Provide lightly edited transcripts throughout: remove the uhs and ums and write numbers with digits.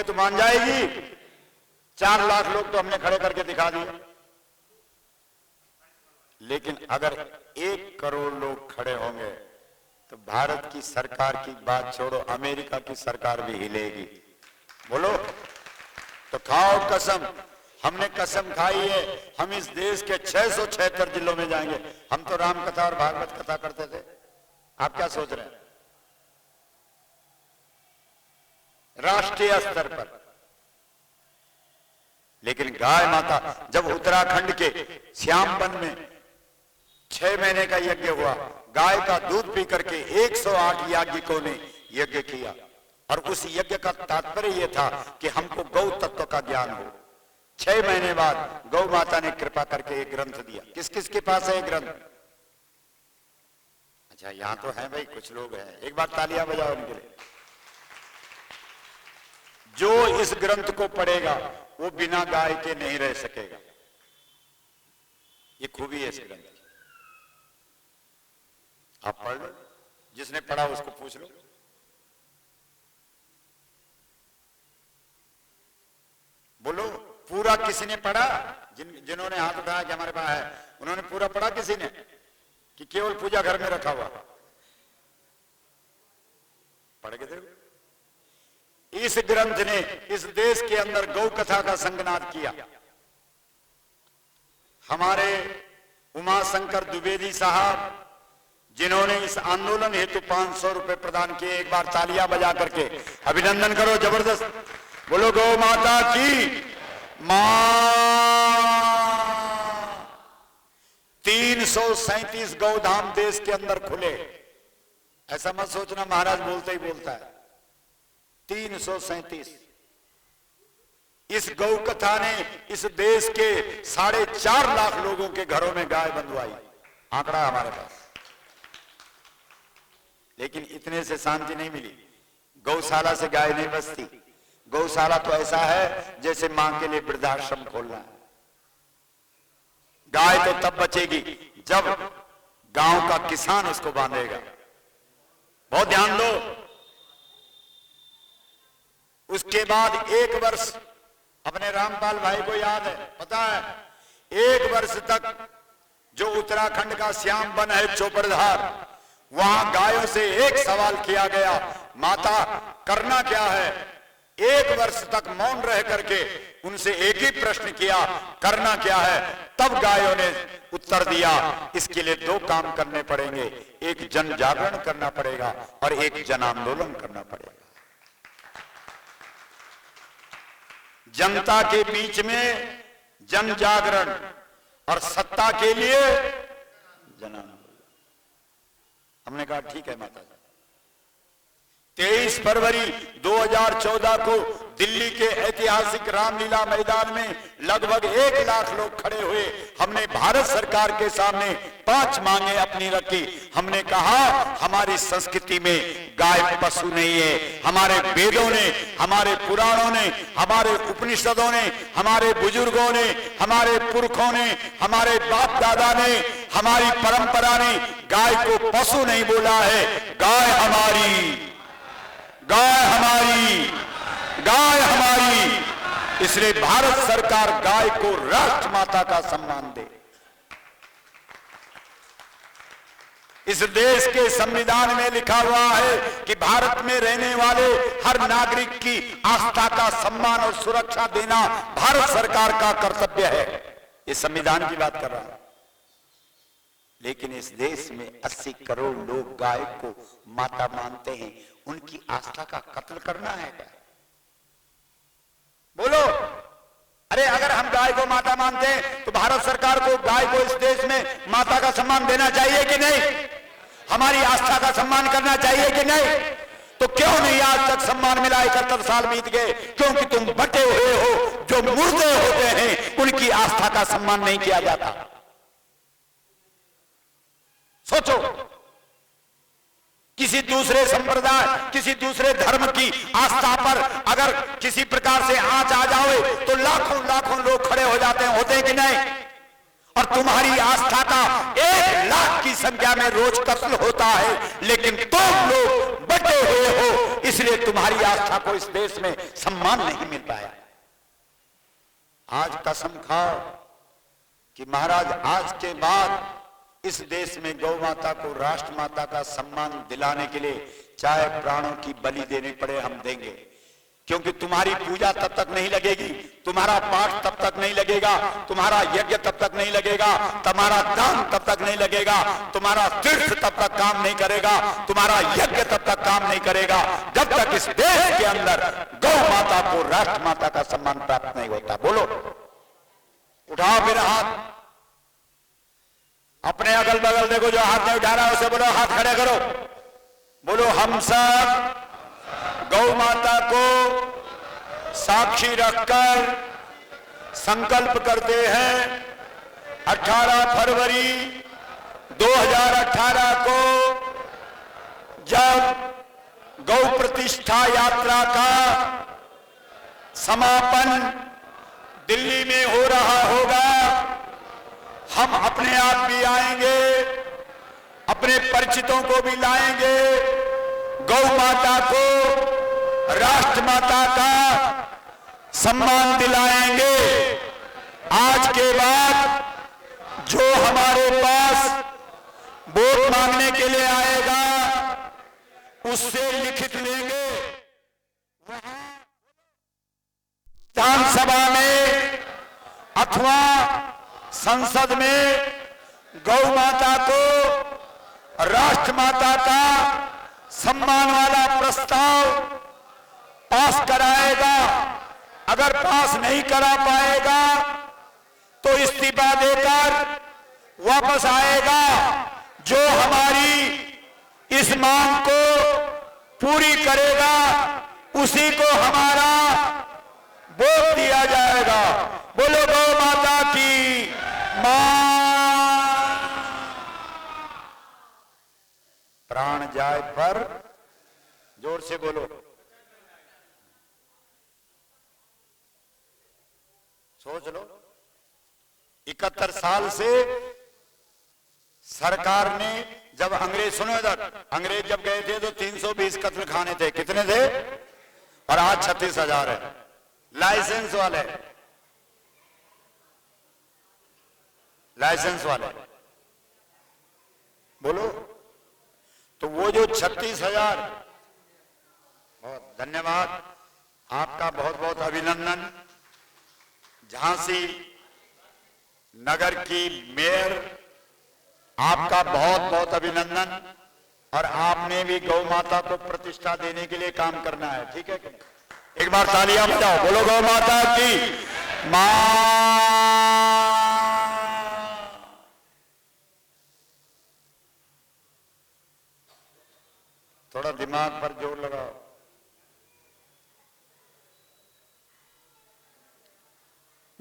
तो मान जाएगी। 4 लाख लोग तो हमने खड़े करके दिखा दिए, लेकिन अगर 1 करोड़ लोग खड़े होंगे तो भारत की सरकार की बात छोड़ो, अमेरिका की सरकार भी हिलेगी। बोलो तो खाओ कसम। हमने कसम खाई है, हम इस देश के 676 जिलों में जाएंगे। हम तो राम कथा और भागवत कथा करते थे, आप क्या सोच रहे हैं? राष्ट्रीय स्तर पर। लेकिन गाय माता, जब उत्तराखंड के श्यामबन में 6 महीने का यज्ञ हुआ, गाय का दूध पी करके 108 याज्ञिकों ने यज्ञ किया, और उस यज्ञ का तात्पर्य यह था कि हमको गौ तत्व का ज्ञान हो। 6 महीने बाद गौ माता ने कृपा करके एक ग्रंथ दिया। किस किस के पास है ये ग्रंथ? अच्छा, यहां तो है भाई, कुछ लोग हैं, एक बार तालियां बजाओ उनके लिए। जो इस ग्रंथ को पढ़ेगा वो बिना गाय के नहीं रह सकेगा। ये खूबी है इस ग्रंथ की। आप पढ़ लो, जिसने पढ़ा उसको पूछ लो। बोलो, पूरा किसी ने पढ़ा? जिन्होंने हाथ उठाया कि हमारे पास है, उन्होंने पूरा पढ़ा किसी ने, कि केवल पूजा घर में रखा हुआ? पढ़ के देखो। इस ग्रंथ ने इस देश के अंदर गौ कथा का संगनाद किया। हमारे उमाशंकर द्विवेदी साहब, जिन्होंने इस आंदोलन हेतु 500 रुपए प्रदान किए, एक बार तालियां बजा करके अभिनंदन करो, जबरदस्त। बोलो गौ माता की मां। 337 गौधाम देश के अंदर खुले। ऐसा मत सोचना महाराज बोलते ही बोलता है। 337। इस गौ कथा ने इस देश के 4.5 लाख लोगों के घरों में गाय बंधवाई। आंकड़ा हमारे पास। लेकिन इतने से शांति नहीं मिली। गौशाला से गाय नहीं बचती। गौशाला तो ऐसा है जैसे मां के लिए वृद्धाश्रम खोलना है। गाय तो तब बचेगी जब गांव का किसान उसको बांधेगा। बहुत ध्यान दो। उसके बाद 1 वर्ष, अपने रामपाल भाई को याद है, पता है, 1 वर्ष तक जो उत्तराखंड का श्याम वन है चोपड़धार, वहां गायों से एक सवाल किया गया, माता करना क्या है? 1 वर्ष तक मौन रह करके उनसे एक ही प्रश्न किया, करना क्या है? तब गायों ने उत्तर दिया, इसके लिए 2 काम करने पड़ेंगे, एक जन जागरण करना पड़ेगा और एक जन आंदोलन करना पड़ेगा। जनता के बीच में जन जागरण और सत्ता के लिए जन आंदोलन। हमने कहा ठीक है माता जी। 23 फरवरी 2014 को दिल्ली के ऐतिहासिक रामलीला मैदान में लगभग 1 लाख लोग खड़े हुए। हमने भारत सरकार के सामने 5 मांगे अपनी रखी। हमने कहा हमारी संस्कृति में गाय पशु नहीं है। हमारे वेदों ने, हमारे पुराणों ने, हमारे उपनिषदों ने, हमारे बुजुर्गों ने, हमारे पुरखों ने, हमारे बाप दादा ने, हमारी परंपरा ने गाय को पशु नहीं बोला है। गाय हमारी, गाय हमारी, गाय हमारी। इसलिए भारत सरकार गाय को राष्ट्र माता का सम्मान दे। इस देश के संविधान में लिखा हुआ है कि भारत में रहने वाले हर नागरिक की आस्था का सम्मान और सुरक्षा देना भारत सरकार का कर्तव्य है। ये संविधान की बात कर रहा है। लेकिन इस देश में 80 करोड़ लोग गाय को माता मानते हैं। उनकी आस्था का कत्ल करना है क्या? बोलो। अरे अगर हम गाय को माता मानते हैं तो भारत सरकार को गाय को इस देश में माता का सम्मान देना चाहिए कि नहीं? हमारी आस्था का सम्मान करना चाहिए कि नहीं? तो क्यों नहीं आज तक सम्मान मिला? 71 साल बीत गए। क्योंकि तुम बटे हुए हो। जो मुर्दे होते हैं उनकी आस्था का सम्मान नहीं किया जाता। सोचो, किसी दूसरे संप्रदाय, किसी दूसरे धर्म की आस्था पर अगर किसी प्रकार से आंच आ जाए तो लाखों लाखों लोग खड़े हो जाते हैं, होते हैं कि नहीं? और तुम्हारी आस्था का 1 लाख की संख्या में रोज कत्ल होता है, लेकिन तुम लोग बटे हुए हो, इसलिए तुम्हारी आस्था को इस देश में सम्मान नहीं मिल पाया। आज कसम खाओ कि महाराज आज के बाद इस देश में गौ माता को राष्ट्र माता का सम्मान दिलाने के लिए चाहे प्राणों की बलि देनी पड़े हम देंगे, क्योंकि तुम्हारी पूजा तब तक नहीं लगेगी, तुम्हारा पाठ तब तक नहीं लगेगा, तुम्हारा यज्ञ तब तक नहीं लगेगा, तुम्हारा दान तब तक नहीं लगेगा, तुम्हारा तीर्थ तब तक काम नहीं करेगा, तुम्हारा यज्ञ तब तक काम नहीं करेगा, जब तक इस देश के अंदर गौ माता को राष्ट्र माता का सम्मान प्राप्त नहीं होता। बोलो, उठाओ फिर हाथ, अपने अगल बगल देखो, जो हाथ नहीं उठा रहा है उसे बोलो हाथ खड़े करो। बोलो, हम सब गौ माता को साक्षी रखकर संकल्प करते हैं 18 फरवरी 2018 को जब गौ प्रतिष्ठा यात्रा का समापन दिल्ली में हो रहा होगा, हम अपने आप भी आएंगे, अपने परिचितों को भी लाएंगे, गौ माता को राष्ट्र माता का सम्मान दिलाएंगे। आज के बाद जो हमारे पास वोट मांगने के लिए आएगा उससे लिखित लेंगे, विधानसभा में अथवा संसद में गौ माता को राष्ट्र माता का सम्मान वाला प्रस्ताव पास कराएगा। अगर पास नहीं करा पाएगा तो इस्तीफा देकर वापस आएगा। जो हमारी इस मांग को पूरी करेगा उसी को हमारा वोट दिया जाएगा। बोलो गौ माता की मां। प्राण जाए पर जोर से बोलो, सोच लो। 71 साल से सरकार ने, जब अंग्रेज, सुनो इधर, अंग्रेज जब गए थे तो 320 कत्ल खाने थे, कितने थे? और आज 36,000 है लाइसेंस वाले, लाइसेंस वाले। बोलो, तो वो जो 36,000, बहुत धन्यवाद आपका, बहुत बहुत अभिनंदन। झांसी नगर की मेयर, आपका बहुत बहुत अभिनंदन। और आपने भी गौ माता को प्रतिष्ठा देने के लिए काम करना है, ठीक है? एक बार तालियां बजाओ, बोलो गौ माता की मां। थोड़ा दिमाग पर जोर लगाओ।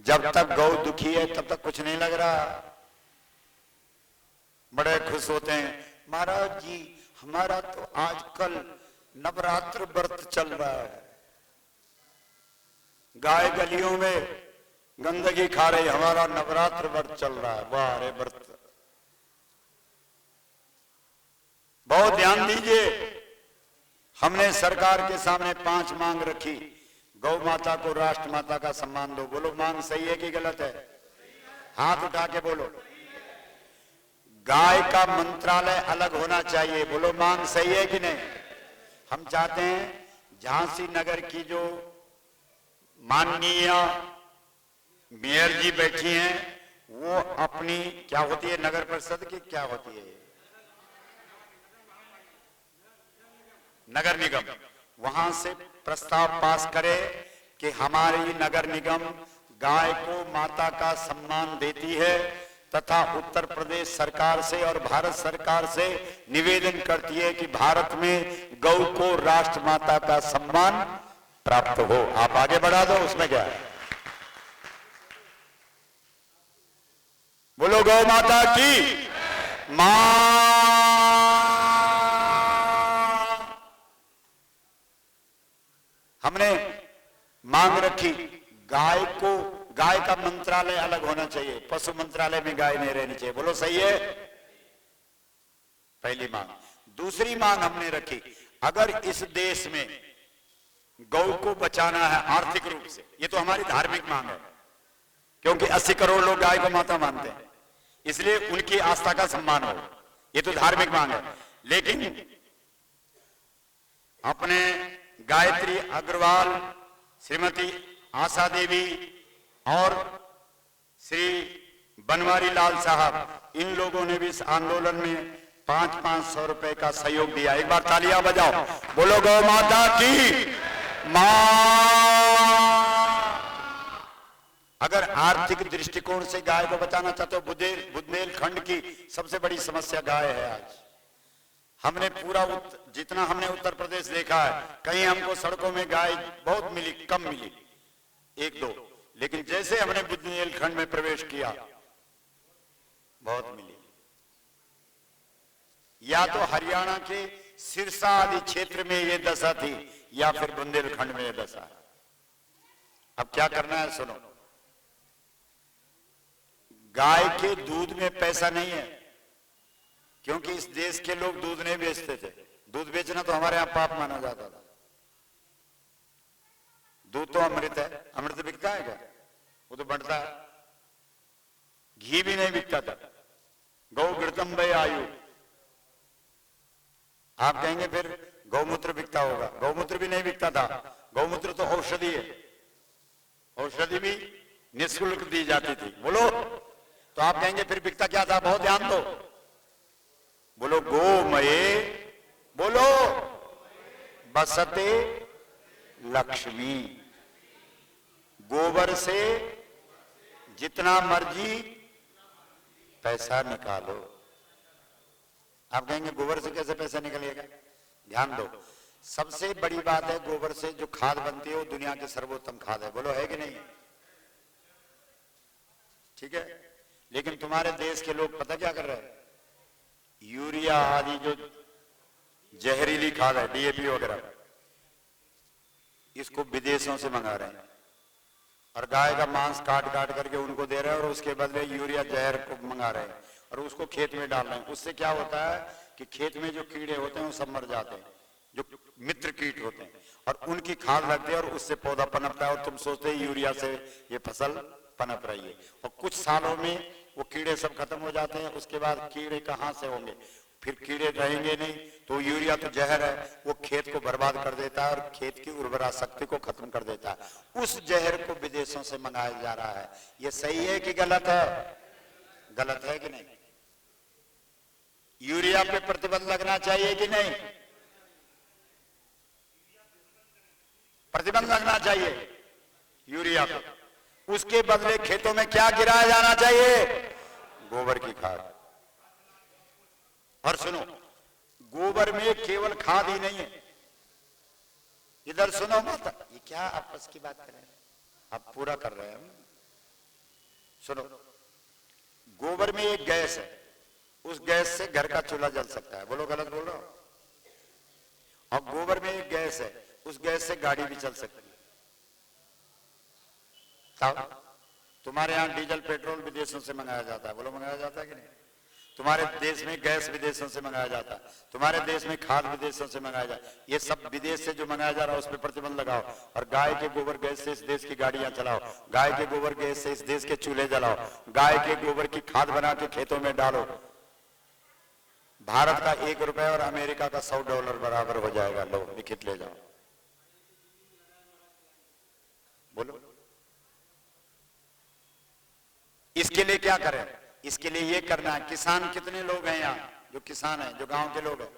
जब तक गौ दुखी है तब तक कुछ नहीं लग रहा। बड़े खुश होते हैं, महाराज जी हमारा तो आजकल नवरात्र व्रत चल रहा है, गाय गलियों में गंदगी खा रही, हमारा नवरात्र व्रत चल रहा है। वाह रे व्रत, बहुत ध्यान दीजिए। हमने सरकार के सामने 5 मांग रखी। गौ माता को राष्ट्र माता का सम्मान दो। बोलो, मांग सही है कि गलत है? हाथ उठा के बोलो। गाय का मंत्रालय अलग होना चाहिए। बोलो, मांग सही है कि नहीं? हम चाहते हैं झांसी नगर की जो माननीय मेयर जी बैठी हैं, वो अपनी, क्या होती है नगर परिषद की, क्या होती है नगर निगम, वहां से प्रस्ताव पास करे कि हमारी नगर निगम गाय को माता का सम्मान देती है, तथा उत्तर प्रदेश सरकार से और भारत सरकार से निवेदन करती है कि भारत में गौ को राष्ट्र माता का सम्मान प्राप्त हो। आप आगे बढ़ा दो, उसमें क्या है? बोलो गौ माता की मां। हमने मांग रखी, गाय को गाय का मंत्रालय अलग होना चाहिए, पशु मंत्रालय में गाय नहीं रहनी चाहिए। बोलो सही है? पहली मांग। दूसरी मांग हमने रखी, अगर इस देश में गौ को बचाना है आर्थिक रूप से, ये तो हमारी धार्मिक मांग है, क्योंकि 80 करोड़ लोग गाय को माता मानते हैं, इसलिए उनकी आस्था का सम्मान हो, ये तो धार्मिक मांग है। लेकिन अपने गायत्री अग्रवाल, श्रीमती आशा देवी और श्री बनवारी लाल साहब, इन लोगों ने भी इस आंदोलन में 500-500 रुपए का सहयोग दिया। एक बार तालियां बजाओ, बोलो गौ माता की मां। अगर आर्थिक दृष्टिकोण से गाय को बचाना चाहते हो, बुंदेलखंड की सबसे बड़ी समस्या गाय है। आज हमने पूरा जितना हमने उत्तर प्रदेश देखा है, कहीं हमको सड़कों में गाय बहुत मिली, कम मिली, एक दो, लेकिन जैसे हमने बुंदेलखंड में प्रवेश किया बहुत मिली। या तो हरियाणा के सिरसा आदि क्षेत्र में ये दशा थी, या फिर बुंदेलखंड में ये दशा है। अब क्या करना है सुनो, गाय के दूध में पैसा नहीं है, क्योंकि इस देश के लोग दूध नहीं बेचते थे। दूध बेचना तो हमारे यहां पाप माना जाता था। दूध तो अमृत है, अमृत बिकता है क्या? वो तो बढ़ता है। घी भी नहीं बिकता था। गौ घृतम वै आयु, आप कहेंगे फिर गौमूत्र बिकता होगा, गौमूत्र भी नहीं बिकता था। गौमूत्र तो औषधि है, औषधि भी निःशुल्क दी जाती थी। बोलो, तो आप कहेंगे फिर बिकता क्या था? बहुत ध्यान दो, बोलो गोमये, बोलो बसते लक्ष्मी। गोबर से जितना मर्जी पैसा निकालो। आप कहेंगे गोबर से कैसे पैसा निकलेगा? ध्यान दो, सबसे बड़ी बात है गोबर से जो खाद बनती है वो दुनिया की सर्वोत्तम खाद है। बोलो है कि नहीं? ठीक है, लेकिन तुम्हारे देश के लोग पता क्या कर रहे हैं? यूरिया आदि जो जहरीली खाद है, डीएपी वगैरह, इसको विदेशों से मंगा रहे हैं और गाय का मांस काट काट करके उनको दे रहे हैं और उसके बदले यूरिया जहर को मंगा रहे हैं और उसको खेत में डाल रहे हैं। उससे क्या होता है कि खेत में जो कीड़े होते हैं वो सब मर जाते हैं, जो मित्र कीट होते हैं, और उनकी खाद लगती है और उससे पौधा पनपता है। और तुम सोचते हैं यूरिया से ये फसल पनप रही है, और कुछ सालों में वो कीड़े सब खत्म हो जाते हैं। उसके बाद कीड़े कहां से होंगे? फिर कीड़े रहेंगे नहीं, तो यूरिया तो जहर है, वो खेत को बर्बाद कर देता है और खेत की उर्वरा शक्ति को खत्म कर देता है। उस जहर को विदेशों से मंगाया जा रहा है। ये सही है कि गलत है? गलत है कि नहीं? यूरिया पे प्रतिबंध लगना चाहिए कि नहीं? प्रतिबंध लगना चाहिए यूरिया पे। उसके बदले खेतों में क्या गिराया जाना चाहिए? गोबर की खाद। और सुनो, गोबर में केवल खाद ही नहीं है। इधर सुनो माता, ये क्या आपस की बात कर रहे हैं? आप पूरा कर रहे हैं। सुनो, गोबर में एक गैस है, उस गैस से घर का चूल्हा जल सकता है। बोलो गलत बोल रहा हूं? और गोबर में एक गैस है, उस गैस से गाड़ी भी चल सकती है। तुम्हारे यहां डीजल पेट्रोल विदेशों से मंगाया जाता है। बोलो मंगाया जाता है कि नहीं? तुम्हारे देश में गैस विदेशों से मंगाया जाता है, तुम्हारे देश में खाद विदेशों से मंगाया जाता है। ये सब विदेश से जो मंगाया जा रहा है उस पर प्रतिबंध लगाओ, और गाय के गोबर गैस से इस देश की गाड़ियां चलाओ, गाय के गोबर गैस से इस देश के चूल्हे जलाओ, गाय के गोबर की खाद बना के खेतों में डालो। भारत का 1 रुपए और अमेरिका का $100 बराबर हो जाएगा। लो लिखित ले जाओ। बोलो, इसके लिए क्या करें? इसके लिए ये करना है, किसान कितने लोग हैं यहाँ जो किसान हैं, जो गांव के लोग हैं,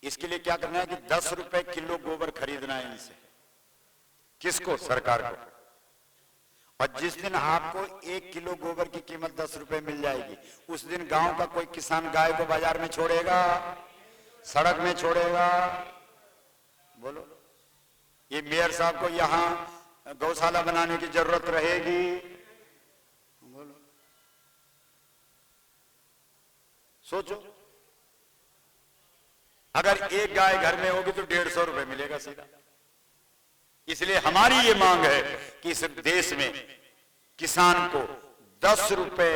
इसके लिए क्या करना है कि 10 रुपए किलो गोबर खरीदना है इनसे। किसको? सरकार को। और जिस दिन आपको 1 किलो गोबर की कीमत 10 रुपए मिल जाएगी, उस दिन गांव का कोई किसान गाय को बाजार में छोड़ेगा? सड़क में छोड़ेगा? बोलो, ये मेयर साहब को यहां गौशाला बनाने की जरूरत रहेगी? बोलो, सोचो, अगर एक गाय घर में होगी तो 150 रुपए मिलेगा सीधा। इसलिए हमारी ये मांग है कि इस देश में किसान को 10 रुपए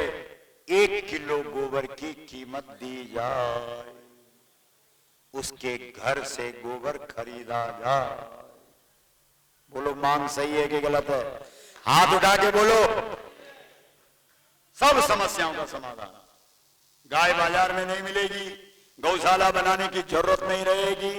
1 किलो गोबर की कीमत दी जाए, उसके घर से गोबर खरीदा जाए। बोलो मांग सही है कि गलत है? हाथ उठा के बोलो। सब समस्याओं का समाधान। गाय बाजार में नहीं मिलेगी, गौशाला बनाने की जरूरत नहीं रहेगी,